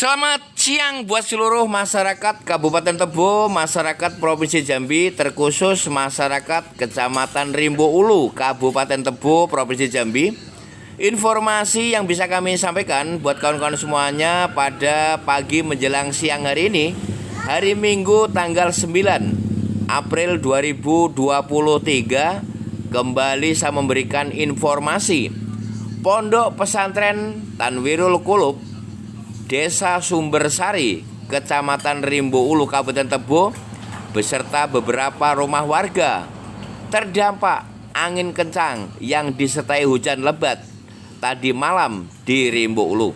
Selamat siang buat seluruh masyarakat Kabupaten Tebo, masyarakat Provinsi Jambi, terkhusus masyarakat Kecamatan Rimbo Ulu, Kabupaten Tebo, Provinsi Jambi. Informasi yang bisa kami sampaikan buat kawan-kawan semuanya pada pagi menjelang siang hari ini, hari Minggu tanggal 9 April 2023, kembali saya memberikan informasi Pondok Pesantren Tanwirul Qulub Desa Sumbersari, Kecamatan Rimbo Ulu, Kabupaten Tebo, beserta beberapa rumah warga terdampak angin kencang yang disertai hujan lebat tadi malam di Rimbo Ulu.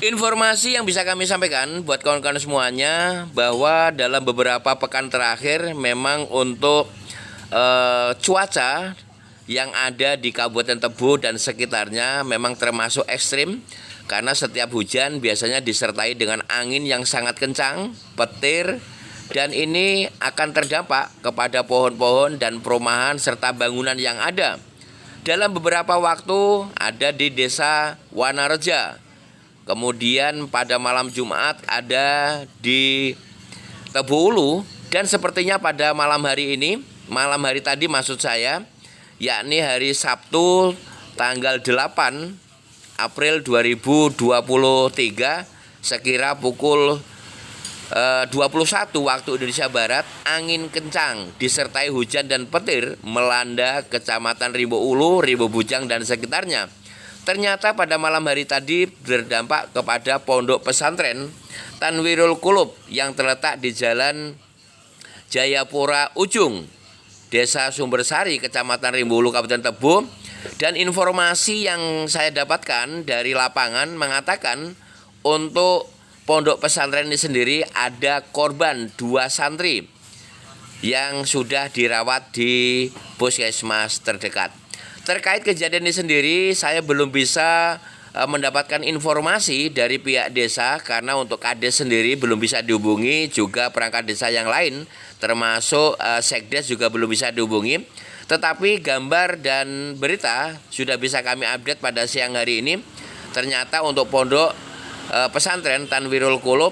Informasi yang bisa kami sampaikan buat kawan-kawan semuanya bahwa dalam beberapa pekan terakhir memang untuk cuaca yang ada di Kabupaten Tebo dan sekitarnya memang termasuk ekstrim. Karena setiap hujan biasanya disertai dengan angin yang sangat kencang, petir, dan ini akan terdampak kepada pohon-pohon dan perumahan serta bangunan yang ada. Dalam beberapa waktu ada di Desa Wanareja, kemudian pada malam Jumat ada di Tebo Ulu, dan sepertinya pada malam hari ini, malam hari tadi maksud saya, yakni hari Sabtu tanggal 8 April 2023 sekira pukul 21 waktu Indonesia Barat, angin kencang disertai hujan dan petir melanda Kecamatan Rimbo Ulu, Rimbo Bujang dan sekitarnya. Ternyata pada malam hari tadi berdampak kepada Pondok Pesantren Tanwirul Qulub yang terletak di Jalan Jayapura Ujung, Desa Sumbersari, Kecamatan Rimbo Ulu, Kabupaten Tebo. Dan informasi yang saya dapatkan dari lapangan mengatakan untuk pondok pesantren ini sendiri ada korban 2 santri yang sudah dirawat di puskesmas terdekat. Terkait kejadian ini sendiri saya belum bisa mendapatkan informasi dari pihak desa karena untuk Kades sendiri belum bisa dihubungi, juga perangkat desa yang lain termasuk Sekdes juga belum bisa dihubungi. Tetapi gambar dan berita sudah bisa kami update pada siang hari ini. Ternyata untuk pondok pesantren Tanwirul Qulub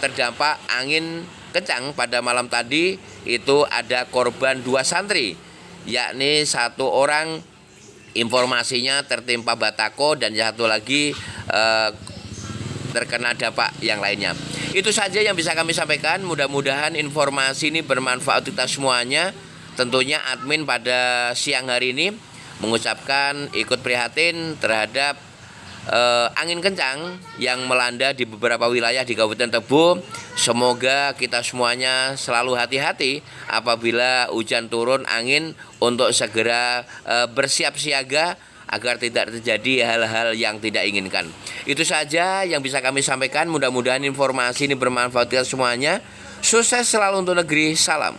terdampak angin kencang pada malam tadi. Itu ada korban 2 santri, yakni 1 orang informasinya tertimpa batako dan 1 lagi terkena dampak yang lainnya. Itu saja yang bisa kami sampaikan. Mudah-mudahan informasi ini bermanfaat untuk kita semuanya. Tentunya admin pada siang hari ini mengucapkan ikut prihatin terhadap angin kencang yang melanda di beberapa wilayah di Kabupaten Tebo. Semoga kita semuanya selalu hati-hati apabila hujan turun angin untuk segera bersiap siaga agar tidak terjadi hal-hal yang tidak inginkan. Itu saja yang bisa kami sampaikan. Mudah-mudahan informasi ini bermanfaat untuk semuanya. Sukses selalu untuk negeri. Salam.